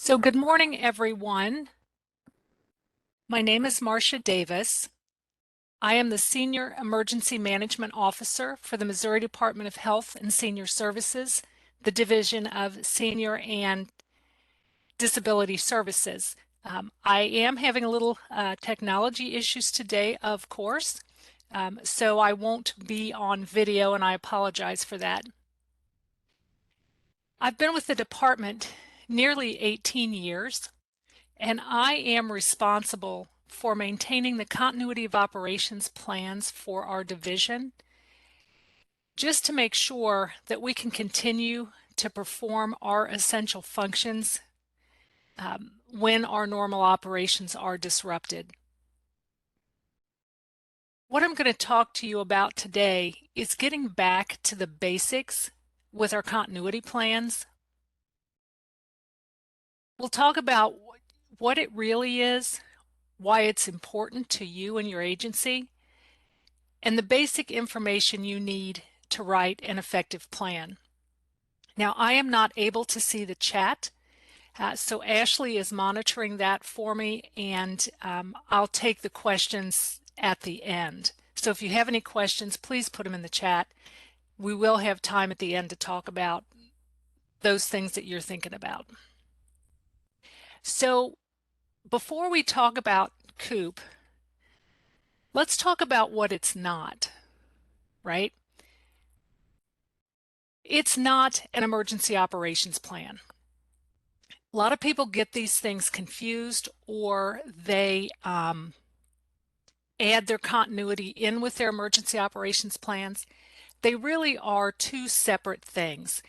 So good morning, everyone. My name is Marcia Davis. I am the Senior Emergency Management Officer for the Missouri Department of Health and Senior Services, the Division of Senior and Disability Services. I am having a little technology issues today, of course, so I won't be on video, and I apologize for that. I've been with the department nearly 18 years. And I am responsible for maintaining the continuity of operations plans for our division, just to make sure that we can continue to perform our essential functions when our normal operations are disrupted. What I'm going to talk to you about today is getting back to the basics with our continuity plans. We'll talk about what it really is, why it's important to you and your agency, and the basic information you need to write an effective plan. Now, I am not able to see the chat, so Ashley is monitoring that for me, and I'll take the questions at the end. So if you have any questions, please put them in the chat. We will have time at the end to talk about those things that you're thinking about. So before we talk about COOP, let's talk about what it's not, right? It's not an emergency operations plan. A lot of people get these things confused, or they add their continuity in with their emergency operations plans. They really are two separate things.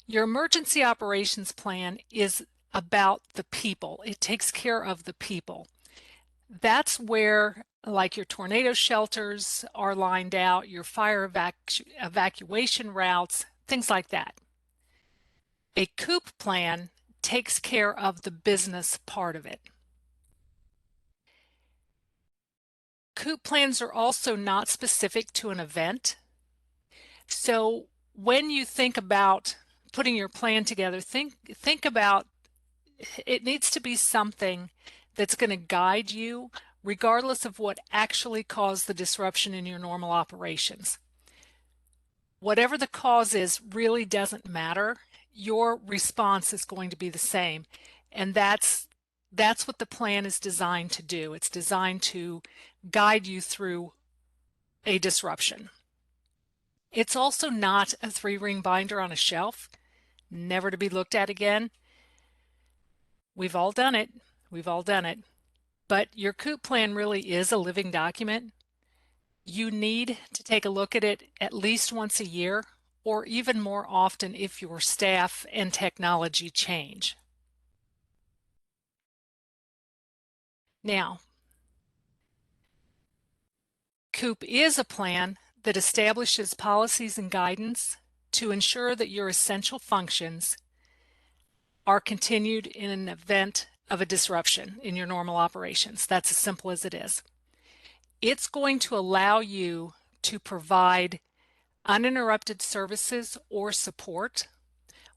Your emergency operations plan is about the people. It takes care of the people. That's where, like, your tornado shelters are lined out, your fire evacuation routes, things like that. A COOP plan takes care of the business part of it. COOP plans are also not specific to an event. So when you think about putting your plan together, think about it needs to be something that's going to guide you regardless of what actually caused the disruption in your normal operations. Whatever the cause is really doesn't matter. Your response is going to be the same. And that's what the plan is designed to do. It's designed to guide you through a disruption. It's also not a 3-ring binder on a shelf, never to be looked at again. We've all done it. We've all done it. But your COOP plan really is a living document. You need to take a look at it at least once a year, or even more often if your staff and technology change. Now, COOP is a plan that establishes policies and guidance to ensure that your essential functions are continued in an event of a disruption in your normal operations. That's as simple as it is. It's going to allow you to provide uninterrupted services or support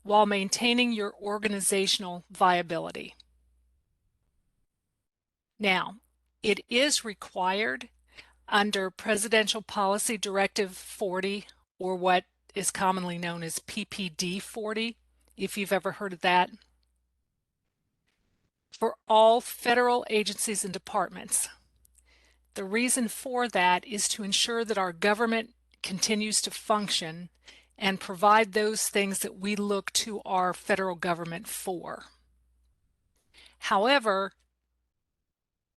while maintaining your organizational viability. Now, it is required under Presidential Policy Directive 40, or what is commonly known as PPD 40, if you've ever heard of that, for all federal agencies and departments. The reason for that is to ensure that our government continues to function and provide those things that we look to our federal government for. However,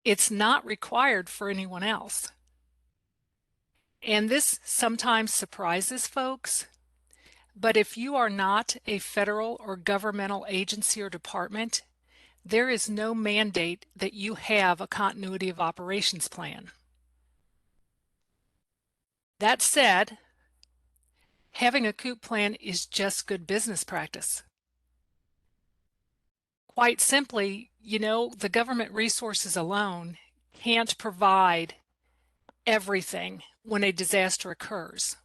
it's not required for anyone else. And this sometimes surprises folks, but if you are not a federal or governmental agency or department, there is no mandate that you have a continuity of operations plan. That said, having a COOP plan is just good business practice. Quite simply, the government resources alone can't provide everything when a disaster occurs.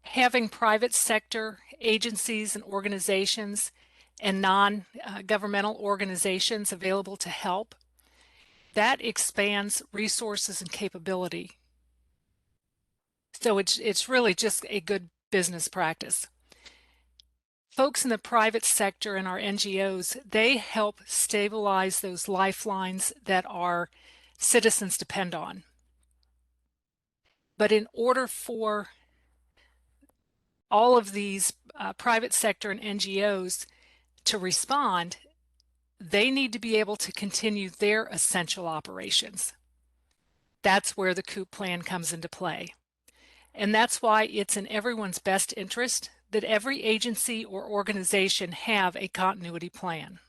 Having private sector agencies and organizations and non-governmental organizations available to help, that expands resources and capability. So it's really just a good business practice. Folks in the private sector and our NGOs, they help stabilize those lifelines that our citizens depend on. But in order for all of these private sector and NGOs to respond, they need to be able to continue their essential operations. That's where the COOP plan comes into play. And that's why it's in everyone's best interest that every agency or organization have a continuity plan.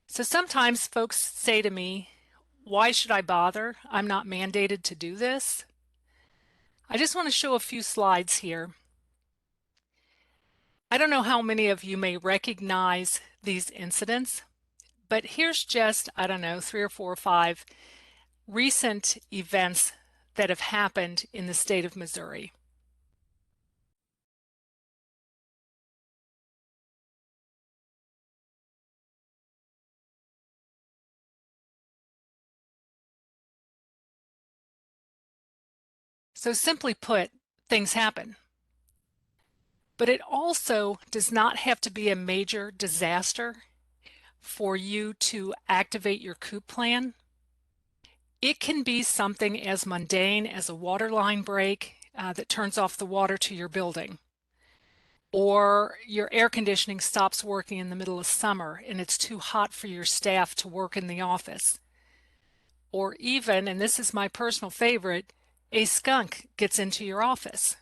So sometimes folks say to me, why should I bother? I'm not mandated to do this. I just want to show a few slides here. I don't know how many of you may recognize these incidents, but here's just, I don't know, 3 or 4 or 5 recent events that have happened in the state of Missouri. So simply put, things happen. But it also does not have to be a major disaster for you to activate your COOP plan. It can be something as mundane as a water line break that turns off the water to your building, or your air conditioning stops working in the middle of summer and it's too hot for your staff to work in the office, or even, and this is my personal favorite, a skunk gets into your office.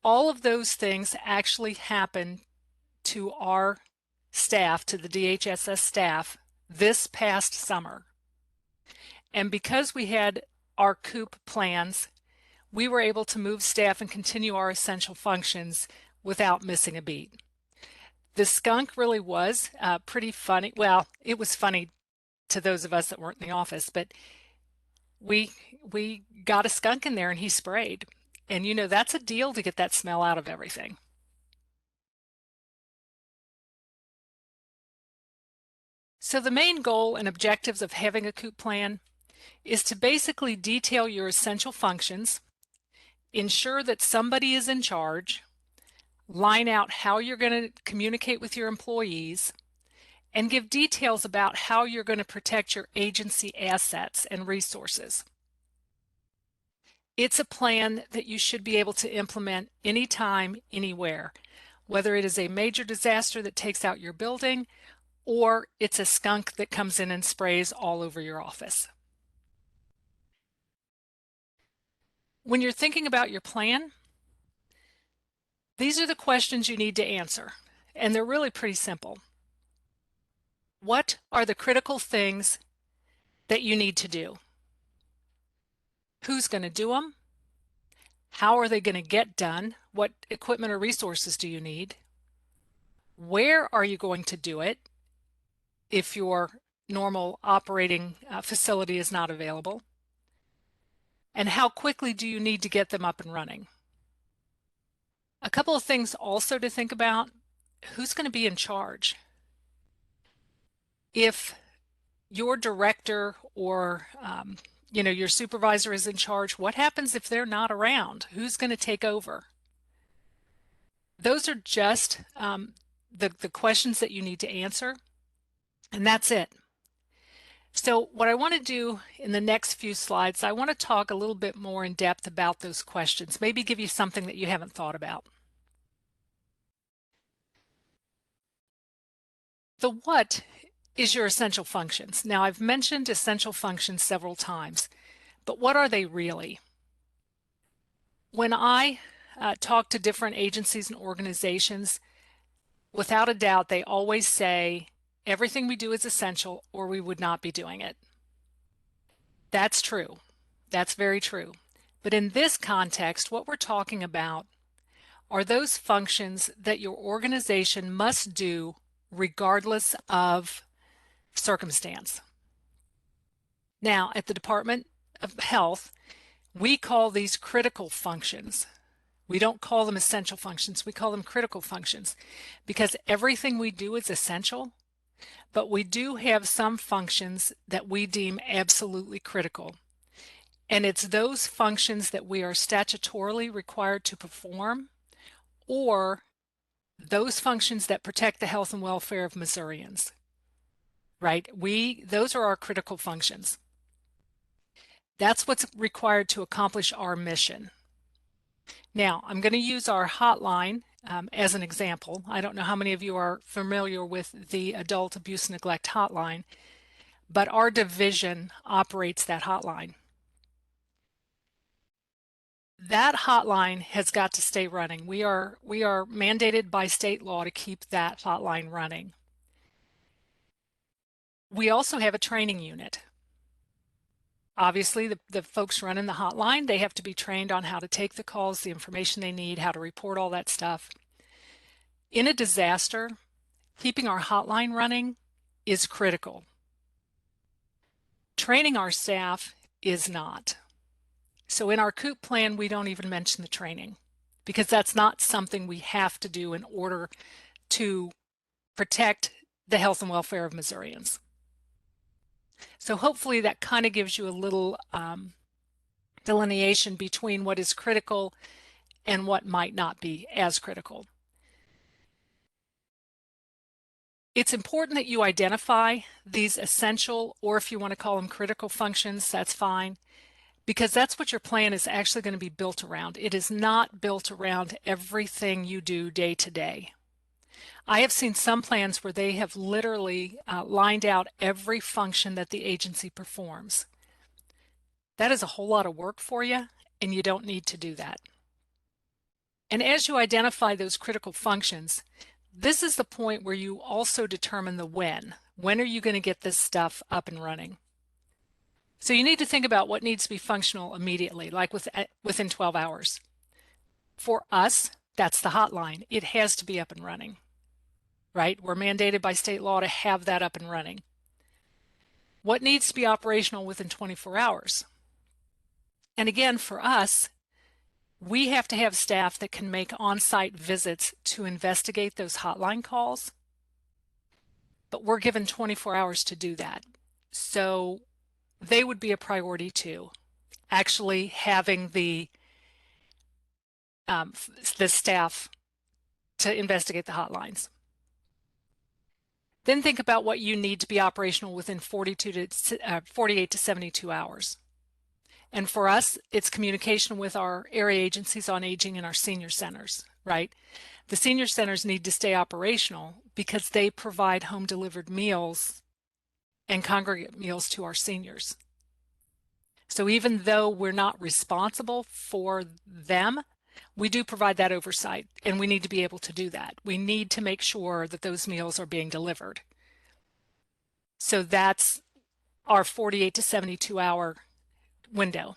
All of those things actually happen to our staff, to the DHSS staff, this past summer. And because we had our COOP plans, we were able to move staff and continue our essential functions without missing a beat. The skunk really was pretty funny. Well, it was funny to those of us that weren't in the office, but we got a skunk in there and he sprayed. And you know, that's a deal to get that smell out of everything. So the main goal and objectives of having a COOP plan is to basically detail your essential functions, ensure that somebody is in charge, line out how you're going to communicate with your employees, and give details about how you're going to protect your agency assets and resources. It's a plan that you should be able to implement anytime, anywhere, whether it is a major disaster that takes out your building or it's a skunk that comes in and sprays all over your office. When you're thinking about your plan, these are the questions you need to answer, and they're really pretty simple. What are the critical things that you need to do? Who's going to do them? How are they going to get done? What equipment or resources do you need? Where are you going to do it if your normal operating facility is not available? And how quickly do you need to get them up and running? A couple of things also to think about: who's going to be in charge? If your director or your supervisor is in charge, what happens if they're not around? Who's going to take over? Those are just the questions that you need to answer, and that's it. So what I want to do in the next few slides, I want to talk a little bit more in depth about those questions, maybe give you something that you haven't thought about. The what is your essential functions. Now, I've mentioned essential functions several times, but what are they really? When I talk to different agencies and organizations, without a doubt, they always say everything we do is essential or we would not be doing it. That's true. That's very true. But in this context, what we're talking about are those functions that your organization must do regardless of circumstance. Now, at the Department of Health, we call these critical functions. We don't call them essential functions, we call them critical functions, because everything we do is essential, but we do have some functions that we deem absolutely critical. And it's those functions that we are statutorily required to perform, or those functions that protect the health and welfare of Missourians, right? Those are our critical functions. That's what's required to accomplish our mission. Now, I'm going to use our hotline as an example. I don't know how many of you are familiar with the Adult Abuse Neglect Hotline, but our division operates that hotline. That hotline has got to stay running. We are mandated by state law to keep that hotline running. We also have a training unit. Obviously, the folks running the hotline, they have to be trained on how to take the calls, the information they need, how to report all that stuff. In a disaster, keeping our hotline running is critical. Training our staff is not. So in our COOP plan, we don't even mention the training because that's not something we have to do in order to protect the health and welfare of Missourians. So hopefully that kind of gives you a little delineation between what is critical and what might not be as critical. It's important that you identify these essential, or if you want to call them critical functions, that's fine, because that's what your plan is actually going to be built around. It is not built around everything you do day to day. I have seen some plans where they have literally lined out every function that the agency performs. That is a whole lot of work for you, and you don't need to do that. And as you identify those critical functions, this is the point where you also determine the when. When are you going to get this stuff up and running? So you need to think about what needs to be functional immediately, like within 12 hours. For us, that's the hotline. It has to be up and running, right? We're mandated by state law to have that up and running. What needs to be operational within 24 hours? And again, for us, we have to have staff that can make on-site visits to investigate those hotline calls, but we're given 24 hours to do that. So they would be a priority too, actually having the staff to investigate the hotlines. Then think about what you need to be operational within 48 to 72 hours. And for us, it's communication with our area agencies on aging and our senior centers, right? The senior centers need to stay operational because they provide home delivered meals and congregate meals to our seniors. So even though we're not responsible for them, we do provide that oversight, and we need to be able to do that. We need to make sure that those meals are being delivered. So that's our 48 to 72 hour window.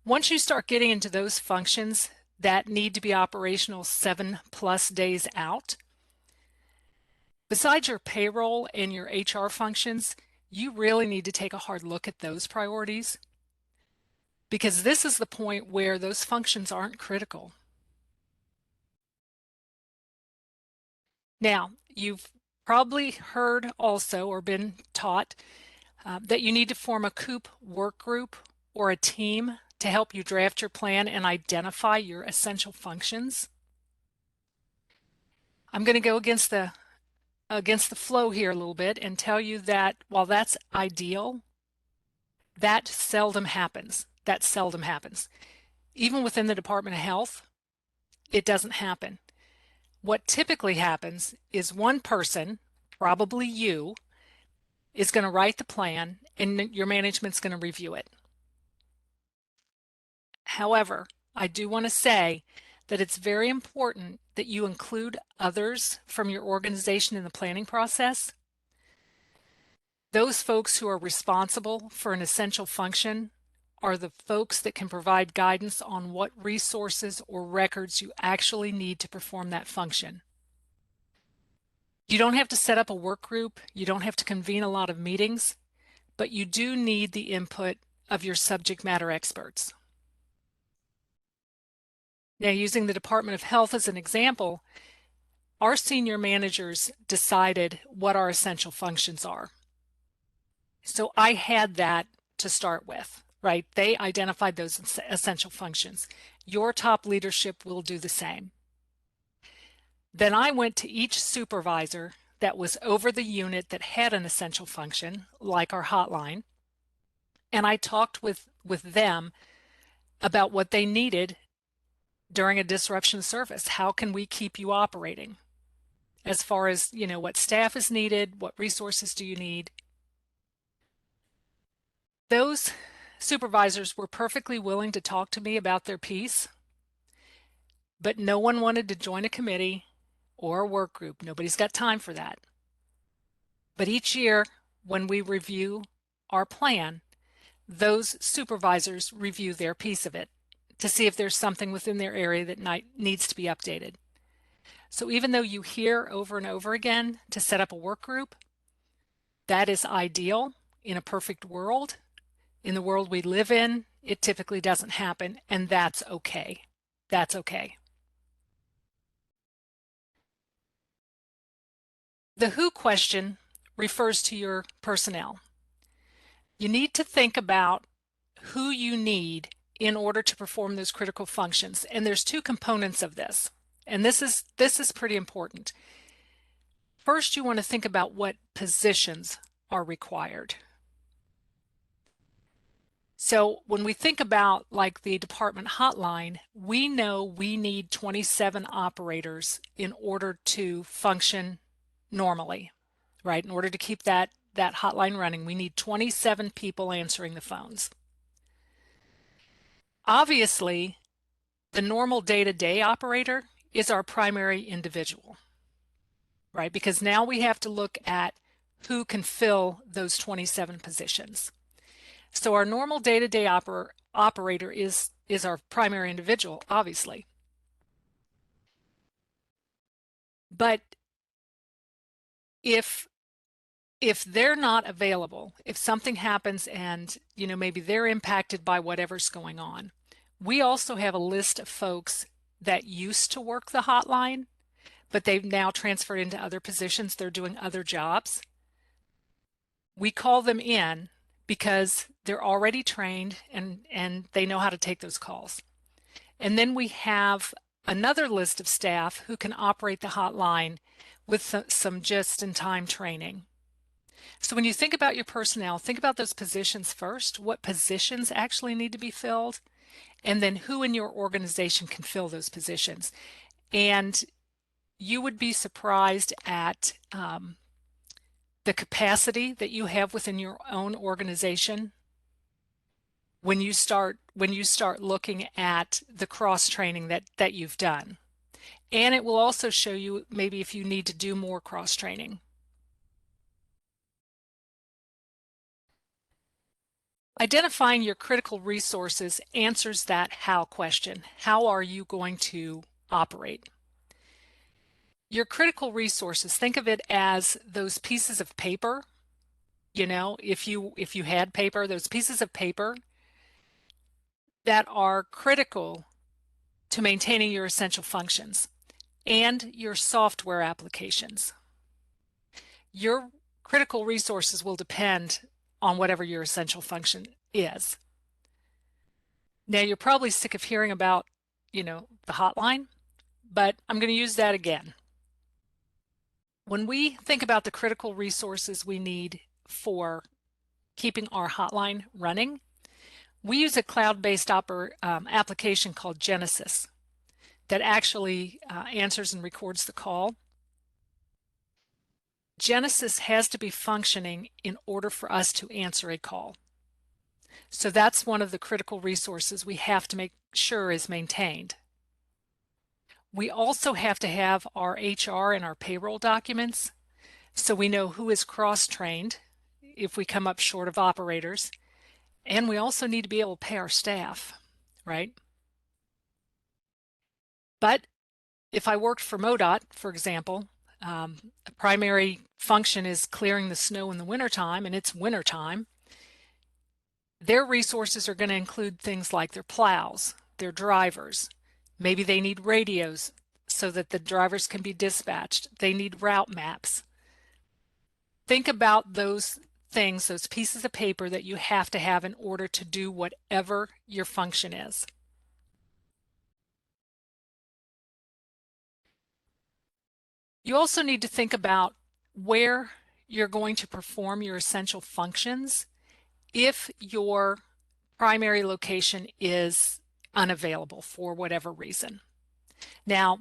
Once you start getting into those functions that need to be operational 7+ days out, besides your payroll and your HR functions, you really need to take a hard look at those priorities, because this is the point where those functions aren't critical. Now, you've probably heard also or been taught that you need to form a COOP work group or a team to help you draft your plan and identify your essential functions. I'm going to go against the flow here a little bit and tell you that while that's ideal, that seldom happens. That seldom happens. Even within the Department of Health, it doesn't happen. What typically happens is one person, probably you, is going to write the plan and your management's going to review it. However, I do want to say that it's very important that you include others from your organization in the planning process. Those folks who are responsible for an essential function are the folks that can provide guidance on what resources or records you actually need to perform that function. You don't have to set up a work group, you don't have to convene a lot of meetings, but you do need the input of your subject matter experts. Now, using the Department of Health as an example, our senior managers decided what our essential functions are. So I had that to start with, right? They identified those essential functions. Your top leadership will do the same. Then I went to each supervisor that was over the unit that had an essential function, like our hotline, and I talked with them about what they needed during a disruption of service. How can we keep you operating? As far as, what staff is needed, what resources do you need? Those supervisors were perfectly willing to talk to me about their piece, but no one wanted to join a committee or a work group. Nobody's got time for that. But each year, when we review our plan, those supervisors review their piece of it to see if there's something within their area that needs to be updated. So even though you hear over and over again to set up a work group, that is ideal in a perfect world. In the world we live in, it typically doesn't happen, and that's okay. That's okay. The who question refers to your personnel. You need to think about who you need in order to perform those critical functions. And there's two components of this. And this is pretty important. First, you want to think about what positions are required. So when we think about like the department hotline, we know we need 27 operators in order to function normally, right? In order to keep that hotline running, we need 27 people answering the phones. Obviously, the normal day-to-day operator is our primary individual, right? Because now we have to look at who can fill those 27 positions. So our normal day-to-day operator is our primary individual, obviously. But if they're not available, if something happens and maybe they're impacted by whatever's going on, we also have a list of folks that used to work the hotline, but they've now transferred into other positions. They're doing other jobs. We call them in because they're already trained and they know how to take those calls. And then we have another list of staff who can operate the hotline with some just-in-time training. So when you think about your personnel, think about those positions first, what positions actually need to be filled, and then who in your organization can fill those positions. And you would be surprised at the capacity that you have within your own organization when you start looking at the cross training that you've done. And it will also show you maybe if you need to do more cross training. Identifying your critical resources answers that how question. How are you going to operate? Your critical resources, think of it as those pieces of paper. If you had paper, those pieces of paper that are critical to maintaining your essential functions and your software applications. Your critical resources will depend on whatever your essential function is. Now, you're probably sick of hearing about, the hotline, but I'm going to use that again. When we think about the critical resources we need for keeping our hotline running, we use a cloud-based application called Genesis that actually answers and records the call. Genesis has to be functioning in order for us to answer a call. So that's one of the critical resources we have to make sure is maintained. We also have to have our HR and our payroll documents so we know who is cross-trained if we come up short of operators. And we also need to be able to pay our staff, right? But if I worked for MoDOT, for example, a primary function is clearing the snow in the wintertime, and it's wintertime. Their resources are going to include things like their plows, their drivers, Maybe they need radios so that the drivers can be dispatched. They need route maps. Think about those things, those pieces of paper that you have to have in order to do whatever your function is. You also need to think about where you're going to perform your essential functions if your primary location is unavailable for whatever reason. Now,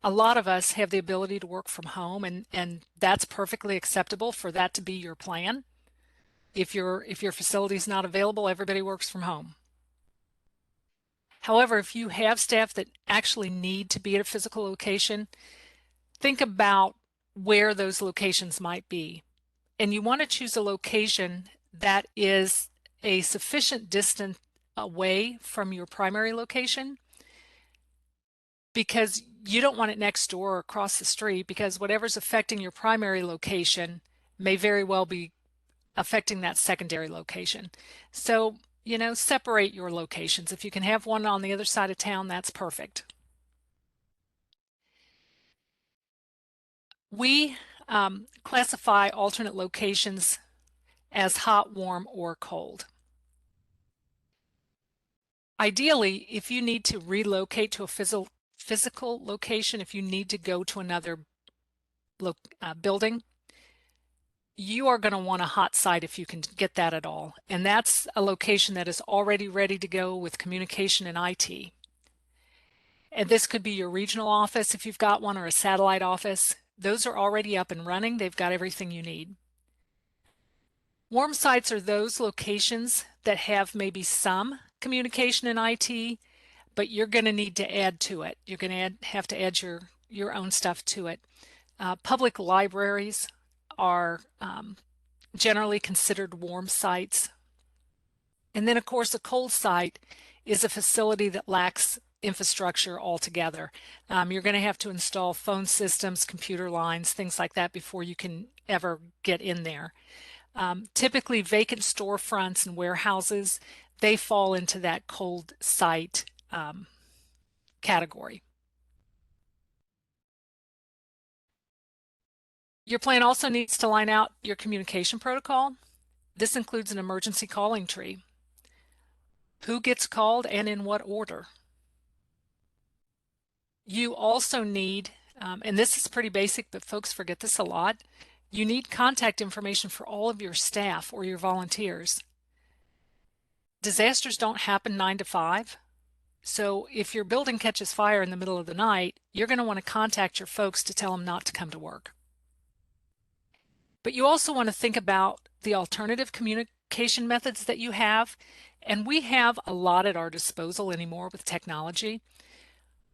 a lot of us have the ability to work from home, and that's perfectly acceptable for that to be your plan. If your facility is not available, everybody works from home. However, if you have staff that actually need to be at a physical location, think about where those locations might be. And you want to choose a location that is a sufficient distance away from your primary location, because you don't want it next door or across the street, because whatever's affecting your primary location may very well be affecting that secondary location. So, separate your locations. If you can have one on the other side of town, that's perfect. We classify alternate locations as hot, warm, or cold. Ideally, if you need to relocate to a physical location, if you need to go to another building, you are going to want a hot site if you can get that at all. And that's a location that is already ready to go with communication and IT. And this could be your regional office if you've got one, or a satellite office. Those are already up and running. They've got everything you need. Warm sites are those locations that have maybe some communication and IT, but you're going to need to add to it. You're going to have to add your own stuff to it. Public libraries are generally considered warm sites. And then, of course, a cold site is a facility that lacks infrastructure altogether. You're going to have to install phone systems, computer lines, things like that before you can ever get in there. Typically, vacant storefronts and warehouses, they fall into that cold site category. Your plan also needs to line out your communication protocol. This includes an emergency calling tree. Who gets called and in what order? You also need, and this is pretty basic, but folks forget this a lot, you need contact information for all of your staff or your volunteers. Disasters don't happen 9 to 5. So if your building catches fire in the middle of the night, you're going to want to contact your folks to tell them not to come to work. But you also want to think about the alternative communication methods that you have. And we have a lot at our disposal anymore with technology.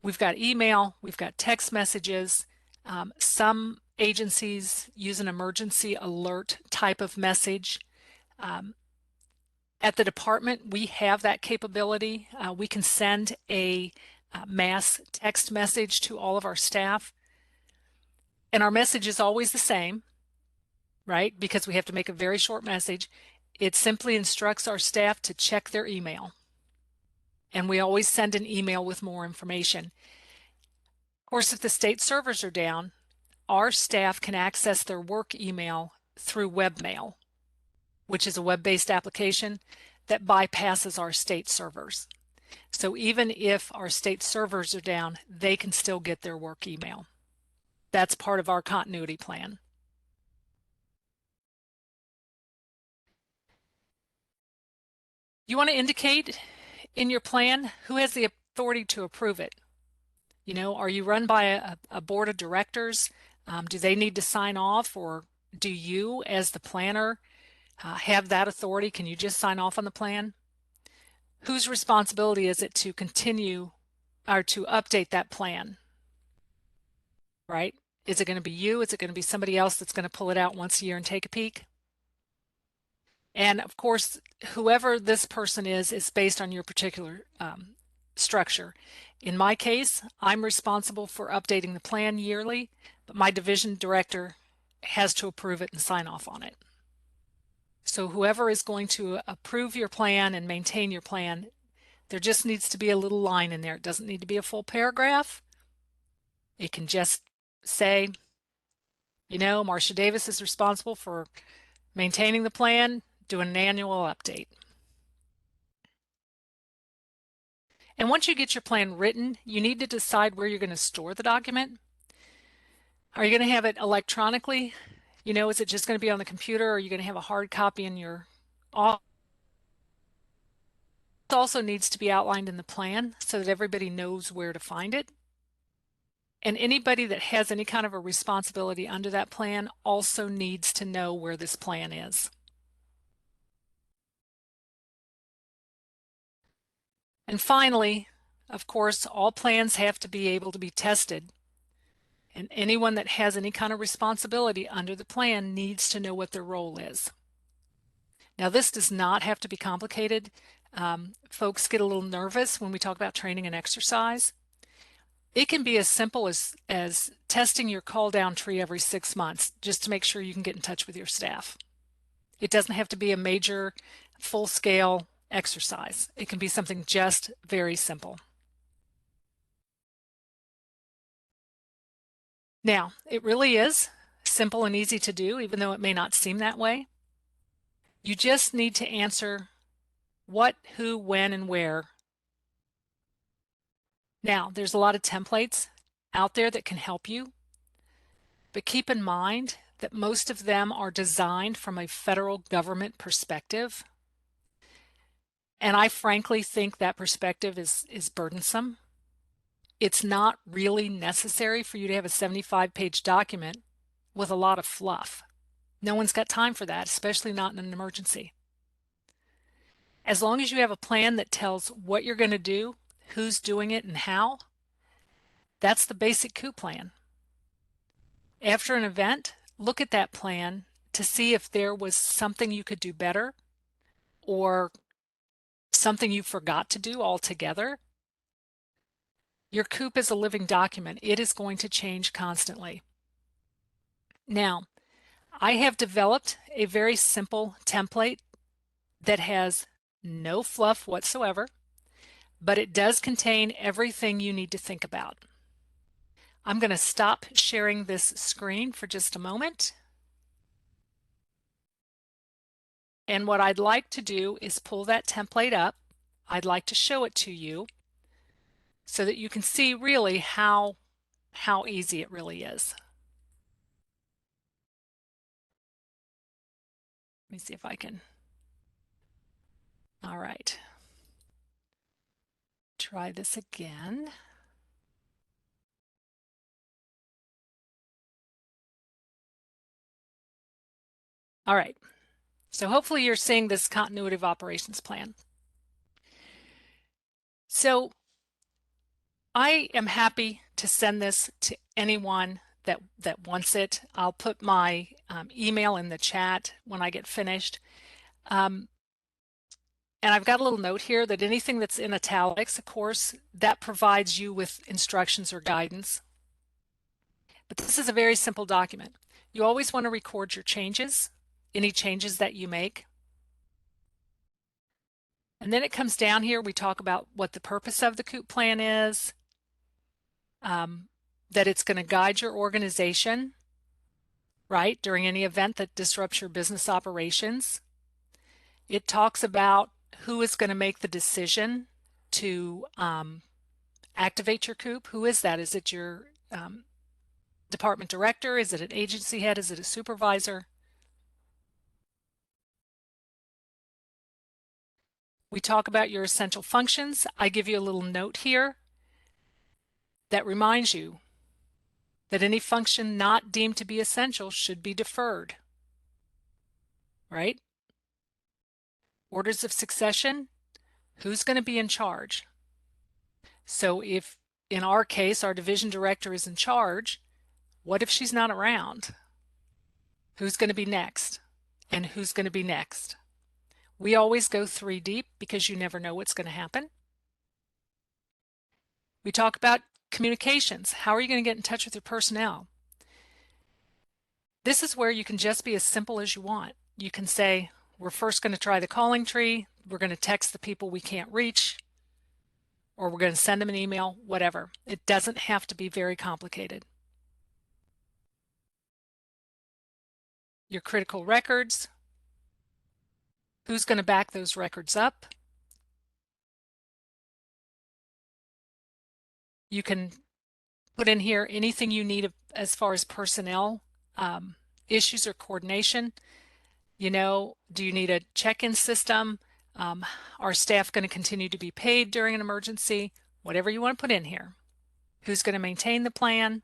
We've got email, we've got text messages. Some agencies use an emergency alert type of message. At the department, we have that capability. We can send a mass text message to all of our staff. And our message is always the same, right? Because we have to make a very short message. It simply instructs our staff to check their email. And we always send an email with more information. Of course, if the state servers are down, our staff can access their work email through webmail, which is a web-based application that bypasses our state servers. So even if our state servers are down, they can still get their work email. That's part of our continuity plan. You want to indicate in your plan who has the authority to approve it. Are you run by a board of directors? Do they need to sign off, or do you, as the planner, have that authority? Can you just sign off on the plan? Whose responsibility is it to continue or to update that plan, right? Is it going to be you? Is it going to be somebody else that's going to pull it out once a year and take a peek? And of course, whoever this person is based on your particular structure. In my case, I'm responsible for updating the plan yearly, but my division director has to approve it and sign off on it. So whoever is going to approve your plan and maintain your plan, There just needs to be a little line in there. It doesn't need to be a full paragraph. It can just say, you know, Marcia Davis is responsible for maintaining the plan, doing an annual update. And once you get your plan written, you need to decide where you're going to store the document. Are you going to have it electronically? You know, is it just going to be on the computer, or are you going to have a hard copy in your office? It also needs to be outlined in the plan so that everybody knows where to find it. And anybody that has any kind of a responsibility under that plan also needs to know where this plan is. And finally, of course, all plans have to be able to be tested. And anyone that has any kind of responsibility under the plan needs to know what their role is. Now, this does not have to be complicated. Folks get a little nervous when we talk about training and exercise. It can be as simple as testing your call down tree every 6 months just to make sure you can get in touch with your staff. It doesn't have to be a major full-scale exercise. It can be something just very simple. Now, it really is simple and easy to do, even though it may not seem that way. You just need to answer what, who, when, and where. Now, there's a lot of templates out there that can help you, but keep in mind that most of them are designed from a federal government perspective. And I frankly think that perspective is burdensome. It's not really necessary for you to have a 75-page document with a lot of fluff. No one's got time for that, especially not in an emergency. As long as you have a plan that tells what you're going to do, who's doing it, and how, that's the basic COOP plan. After an event, look at that plan to see if there was something you could do better or something you forgot to do altogether. Your COOP is a living document. It is going to change constantly. Now, I have developed a very simple template that has no fluff whatsoever, but it does contain everything you need to think about. I'm going to stop sharing this screen for just a moment. And what I'd like to do is pull that template up. I'd like to show it to you so that you can see really how easy it really is. Let me see if I can. All right. Try this again. All right. So hopefully you're seeing this continuity of operations plan. So I am happy to send this to anyone that wants it. I'll put my email in the chat when I get finished. And I've got a little note here that anything that's in italics, of course, that provides you with instructions or guidance. But this is a very simple document. You always want to record your changes, any changes that you make. And then it comes down here, we talk about what the purpose of the COOP plan is, that it's going to guide your organization, right, during any event that disrupts your business operations. It talks about who is going to make the decision to activate your COOP. Who is that? Is it your department director? Is it an agency head? Is it a supervisor? We talk about your essential functions. I give you a little note here that reminds you that any function not deemed to be essential should be deferred, right? Orders of succession, who's going to be in charge? So if, in our case, our division director is in charge, what if she's not around? Who's going to be next? And who's going to be next? We always go 3 deep because you never know what's going to happen. We talk about communications. How are you going to get in touch with your personnel? This is where you can just be as simple as you want. You can say, we're first going to try the calling tree. We're going to text the people we can't reach. or we're going to send them an email, whatever. It doesn't have to be very complicated. Your critical records, who's going to back those records up? You can put in here anything you need as far as personnel issues or coordination. You know, do you need a check-in system? Are staff going to continue to be paid during an emergency? Whatever you want to put in here. Who's going to maintain the plan?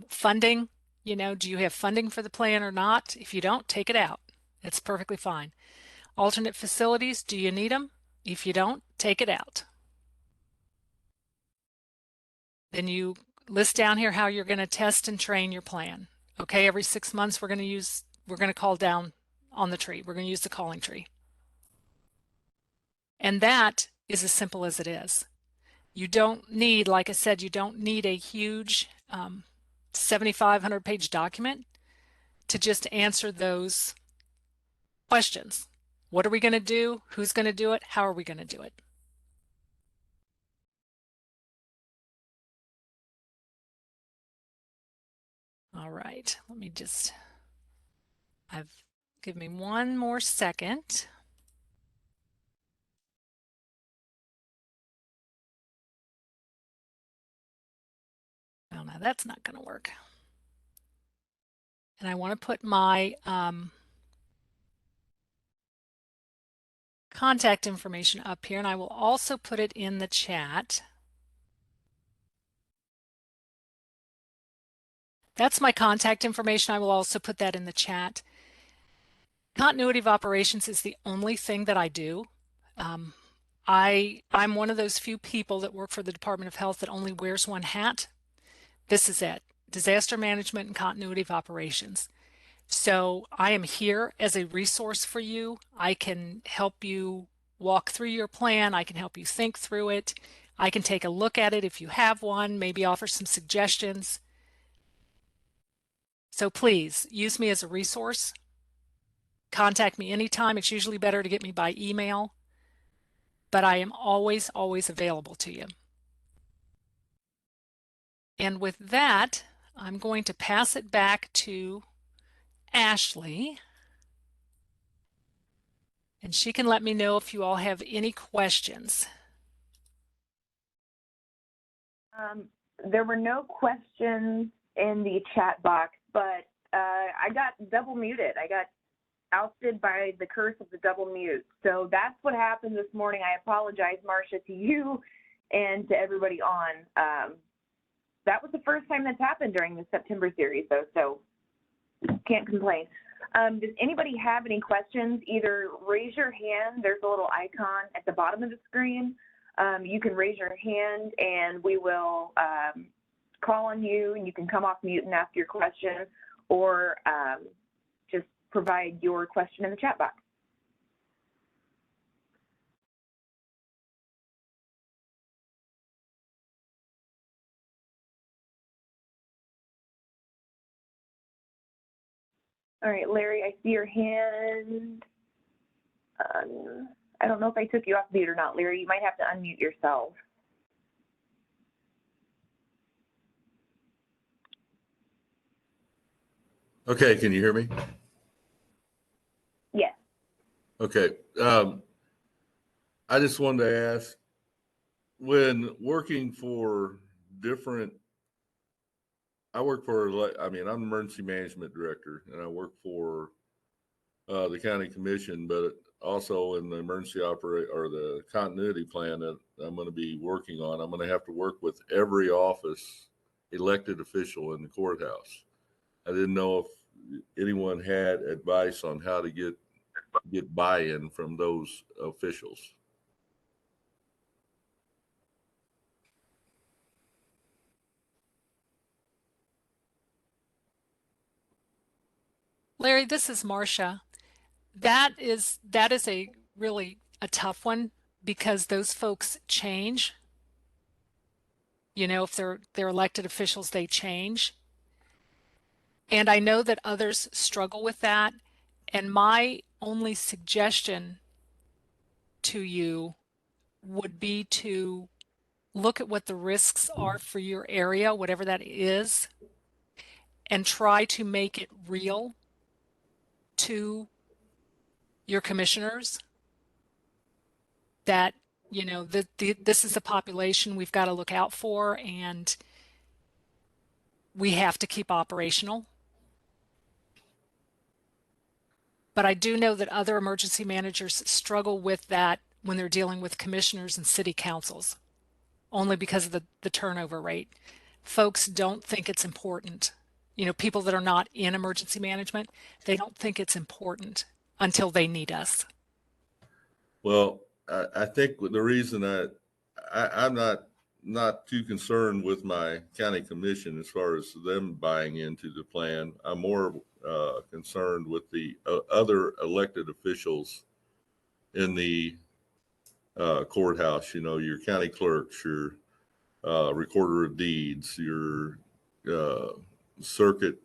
Funding, you know, do you have funding for the plan or not? If you don't, take it out. It's perfectly fine. Alternate facilities, do you need them? If you don't, take it out. Then you list down here how you're going to test and train your plan. Okay, every 6 months we're going to call down on the tree. We're going to use the calling tree. And that is as simple as it is. You don't need, like I said, you don't need a huge 7,500 page document to just answer those questions. What are we going to do? Who's going to do it? How are we going to do it? All right, let me just, give me one more second. Oh, no, that's not going to work. And I want to put my contact information up here, and I will also put it in the chat. That's my contact information. I will also put that in the chat. Continuity of operations is the only thing that I do. I'm one of those few people that work for the Department of Health that only wears one hat. This is it: disaster management and continuity of operations. So I am here as a resource for you. I can help you walk through your plan. I can help you think through it. I can take a look at it if you have one, maybe offer some suggestions. So please use me as a resource. Contact me anytime. It's usually better to get me by email, but I am always, always available to you. And with that, I'm going to pass it back to Ashley, and she can let me know if you all have any questions. There were no questions in the chat box, but I got double muted. I got ousted by the curse of the double mute. So that's what happened this morning. I apologize, Marcia, to you and to everybody on. That was the first time that's happened during the September series, though, so can't complain. Does anybody have any questions? Either raise your hand. There's a little icon at the bottom of the screen. You can raise your hand and we will call on you, and you can come off mute and ask your question, or just provide your question in the chat box. All right, Larry, I see your hand. I don't know if I took you off mute or not, Larry. You might have to unmute yourself. Okay, can you hear me? Yes. Okay. I just wanted to ask, when working for different, I work for, I'm emergency management director, and I work for the county commission, but also in the emergency or the continuity plan that I'm going to be working on, I'm going to have to work with every office elected official in the courthouse. I didn't know if anyone had advice on how to get buy-in from those officials. Larry, this is Marcia. That is a really a tough one, because those folks change. You know, if they're elected officials, they change. And I know that others struggle with that. And my only suggestion to you would be to look at what the risks are for your area, whatever that is, and try to make it real to your commissioners that, you know, this is a population we've got to look out for and we have to keep operational. But I do know that other emergency managers struggle with that when they're dealing with commissioners and city councils, only because of the turnover rate. Folks don't think it's important. You know, people that are not in emergency management, they don't think it's important until they need us. Well, I think the reason I'm not too concerned with my county commission as far as them buying into the plan. I'm more concerned with the other elected officials in the courthouse. You know, your county clerks, your recorder of deeds, your uh, circuit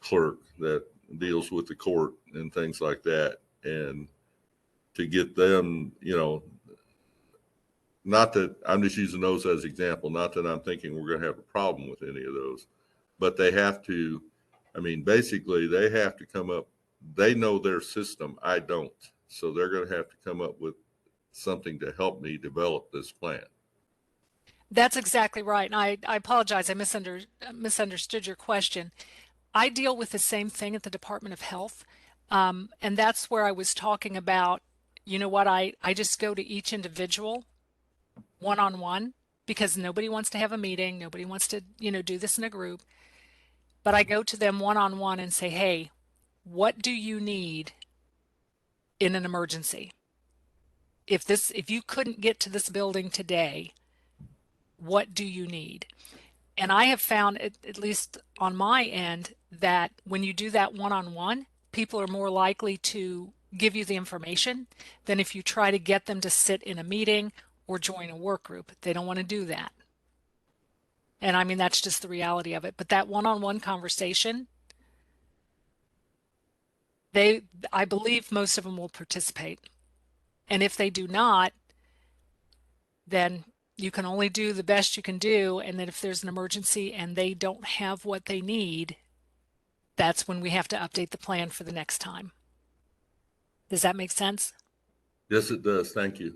clerk that deals with the court and things like that, and to get them, you know, not that I'm just using those as example, not that I'm thinking we're going to have a problem with any of those, but they have to, I mean, basically they have to come up, they know their system. I don't. So they're going to have to come up with something to help me develop this plan. That's exactly right. And I apologize, I misunderstood your question. I deal with the same thing at the Department of Health. And that's where I was talking about, you know what, I just go to each individual one-on-one because nobody wants to have a meeting. Nobody wants to, you know, do this in a group. But I go to them one-on-one and say, hey, what do you need in an emergency? If you couldn't get to this building today, what do you need? And I have found, at least on my end, that when you do that one-on-one, people are more likely to give you the information than if you try to get them to sit in a meeting or join a work group. They don't want to do that. And I mean, that's just the reality of it. But that one-on-one conversation, I believe most of them will participate. And if they do not, then you can only do the best you can do. And then if there's an emergency and they don't have what they need, that's when we have to update the plan for the next time. Does that make sense? Yes, it does. Thank you.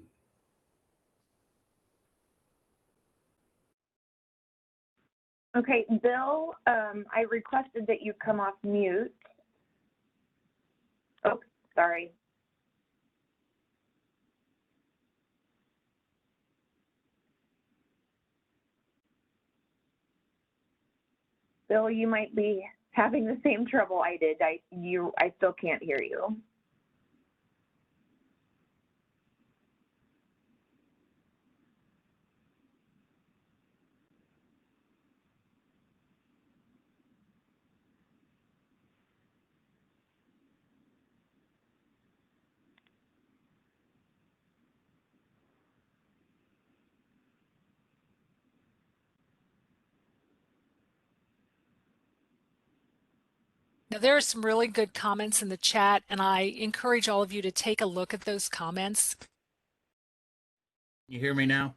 Okay, Bill, I requested that you come off mute. Oh, sorry. Bill, you might be having the same trouble I did. I still can't hear you. Now, there are some really good comments in the chat, and I encourage all of you to take a look at those comments. You hear me now?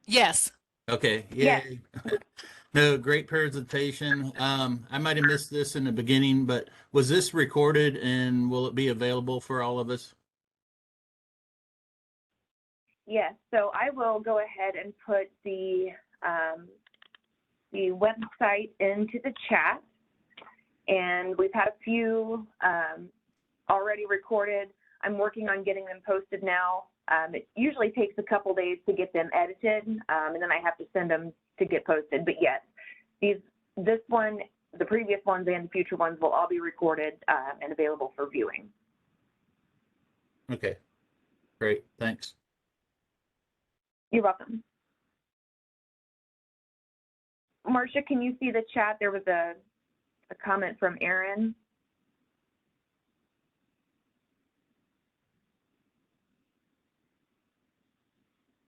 Yes. Okay. Yes. Yay. No, great presentation. I might have missed this in the beginning, but was this recorded and will it be available for all of us? Yes, so I will go ahead and put the website into the chat, and we've had a few already recorded. I'm working on getting them posted now. It usually takes a couple days to get them edited, and then I have to send them to get posted. But yes, this one, the previous ones and future ones will all be recorded and available for viewing. Okay, great, thanks. You're welcome. Marcia, can you see the chat? There was a comment from Aaron.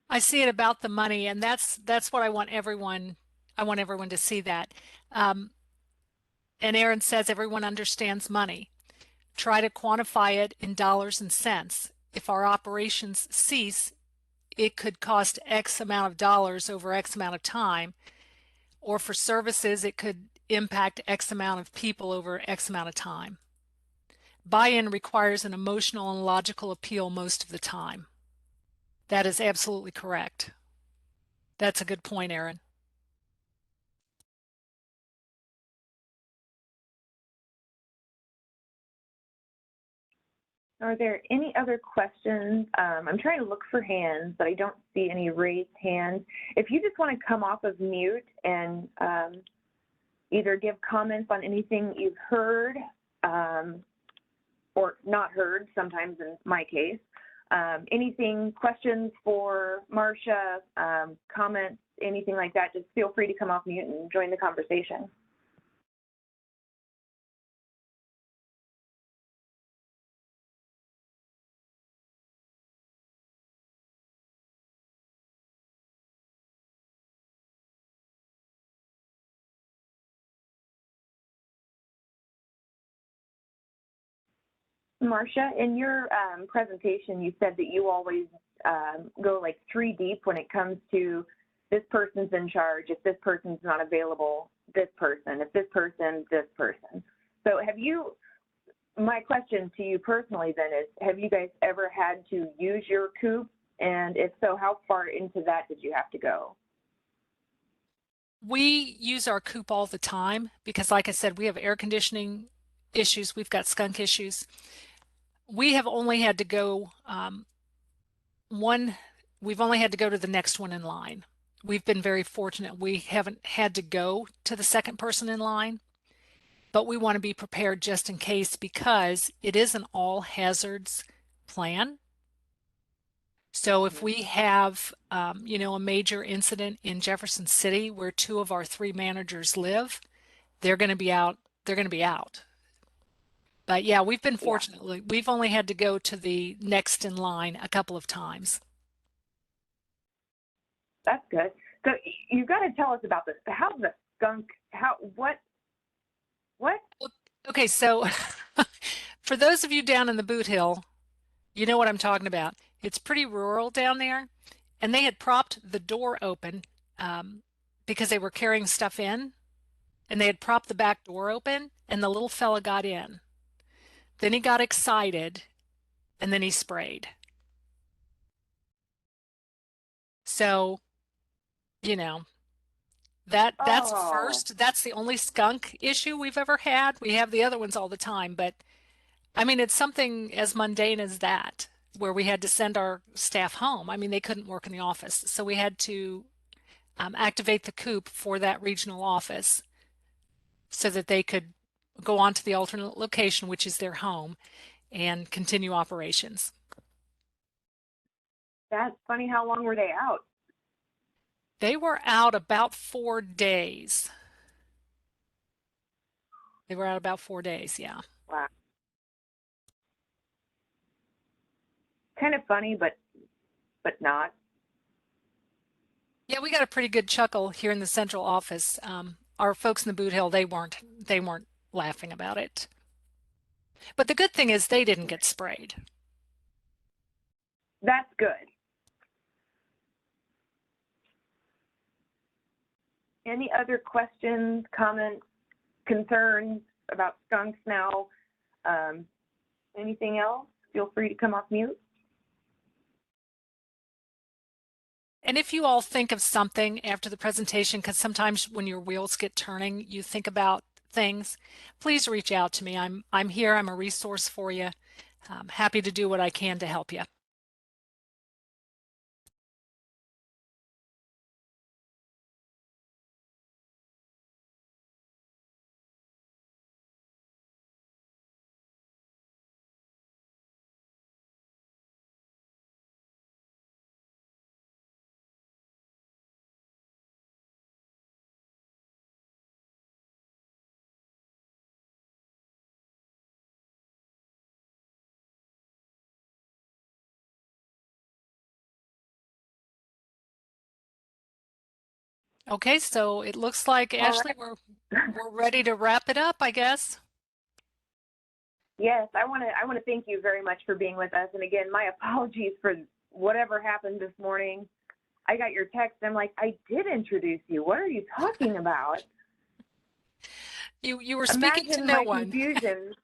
I see it about the money, and that's what I want everyone to see that. And Aaron says everyone understands money. Try to quantify it in dollars and cents. If our operations cease, it could cost X amount of dollars over X amount of time, or for services, it could impact X amount of people over X amount of time. Buy-in requires an emotional and logical appeal most of the time. That is absolutely correct. That's a good point, Erin. Are there any other questions? I'm trying to look for hands, but I don't see any raised hands. If you just want to come off of mute and either give comments on anything you've heard or not heard, sometimes in my case, anything, questions for Marcia, comments, anything like that, just feel free to come off mute and join the conversation. Marcia, in your presentation, you said that you always go like 3 deep when it comes to this person's in charge, if this person's not available, this person, if this person, this person. So have you, my question to you personally then is, have you guys ever had to use your COOP? And if so, how far into that did you have to go? We use our COOP all the time because, like I said, we have air conditioning issues, we've got skunk issues. We have only had to go we've only had to go to the next one in line. We've been very fortunate. We haven't had to go to the second person in line, but we want to be prepared just in case because it is an all hazards plan. So if we have, a major incident in Jefferson City where 2 of our 3 managers live, they're going to be out. They're going to be out. But yeah, we've been fortunate. We've only had to go to the next in line a couple of times. That's good. So you've got to tell us about this. How's the skunk? What? Okay, so for those of you down in the Boot Hill, you know what I'm talking about. It's pretty rural down there, and they had propped the door open because they were carrying stuff in, and they had propped the back door open, and the little fella got in. Then he got excited, and then he sprayed. So, you know, that's first. That's the only skunk issue we've ever had. We have the other ones all the time, but I mean, it's something as mundane as that, where we had to send our staff home. I mean, they couldn't work in the office, so we had to activate the COOP for that regional office so that they could go on to the alternate location, which is their home, and continue operations. That's funny. How long were they out? They were out about 4 days. They were out about 4 days, yeah. Wow. Kind of funny, but not. Yeah, we got a pretty good chuckle here in the central office. Our folks in the Boot Hill, they weren't laughing about it. But the good thing is they didn't get sprayed. That's good. Any other questions, comments, concerns about skunks now? Anything else? Feel free to come off mute. And if you all think of something after the presentation, because sometimes when your wheels get turning, you think about things, please reach out to me. I'm here. I'm a resource for you. I'm happy to do what I can to help you. Okay, so it looks like, Ashley, right. we're ready to wrap it up, I guess. Yes, I want to thank you very much for being with us. And again, my apologies for whatever happened this morning, I got your text. I'm like, I did introduce you. What are you talking about? You were speaking to Imagine no my one. confusion.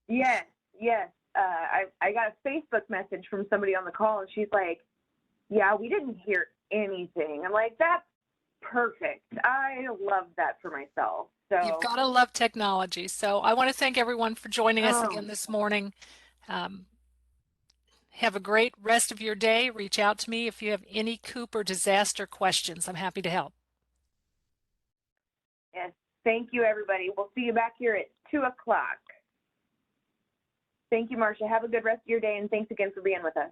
Yes, yes. I got a Facebook message from somebody on the call, and she's like, yeah, we didn't hear anything. I'm like, that's perfect. I love that for myself. You've So, got to love technology. So I want to thank everyone for joining us oh, again this morning. Um, have a great rest of your day. Reach out to me if you have any COOP or disaster questions. I'm happy to help. yes. Thank you, everybody. We'll see you back here at 2 o'clock. Thank you, Marcia. Have a good rest of your day, and thanks again for being with us.